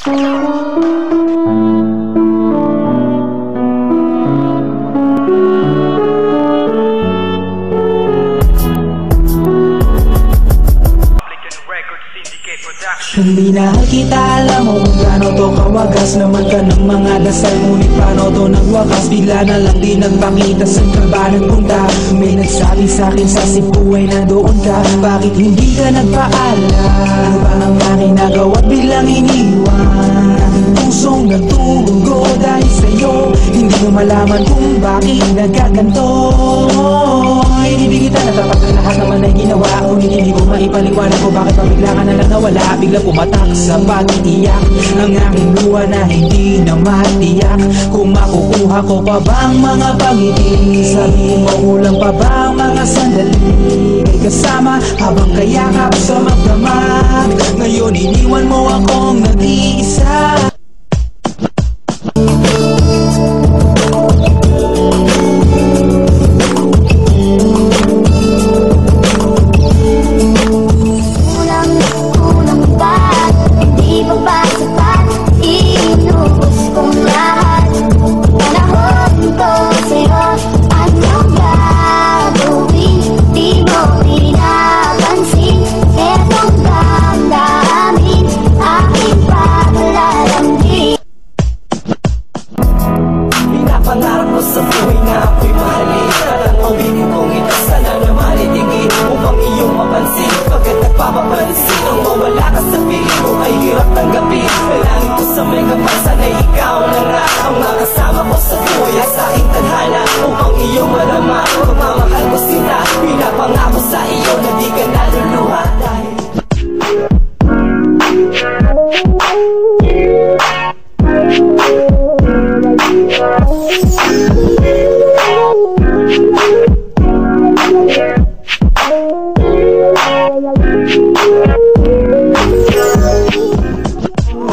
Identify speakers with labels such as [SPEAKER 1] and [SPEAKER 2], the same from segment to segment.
[SPEAKER 1] Hindi na kita alam mo kung gaano to kawagas. Naman ka ng mga dasal, ngunit paano to nagwakas? Bigla na lang di nagpakita, saan ka ba nagpunta? May nagsabi sa'kin sa Cebu ay nandoon ka. Bakit hindi ka nagpaalam? Ano ba ang aking nagawa't biglang iniwan? Aking pusong nagtugo dahil sa'yo. Hindi mo malaman kung bakit nagkaganto. Hindi kita natapat na lahat naman ay ginawa, ngunit hindi ko maipaliwanag ko bakit pabigla ka na lang nawala. Bigla pumatak sa pag-iiyak ang aking luha na hindi na matiyak. Kung makukuha ko pa bang mga pangiti? Sabihin mo kulang pa bang mga sandali? May kasama habang kayakap sa magdamag. Ngayon iniwan mo akong nag-iisa.
[SPEAKER 2] Pangarap ko sa buhay na ako'y mahalin. Tatanungin kong ito sana naman itigil upang iyong mapansin. Pagkat nagpapapansin ang mawala ka sa piling ko ay hirap tanggapin. Dalangin ko sa may kapal, sana'y ikaw na nga ang makasama ko sa buhay at sa aking tadhana. Upang iyong marama, pagmamahal ko sila. Pinapangako sa iyo na di ka naluluha dahil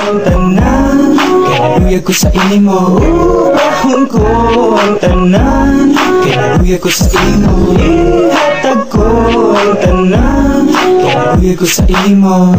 [SPEAKER 1] ang tanan, kinaluyag ko sa imo. Bahon ko ang tanan, kinaluyag ko sa imo. Ihatag ko ang tanan, kinaluyag ko sa imo.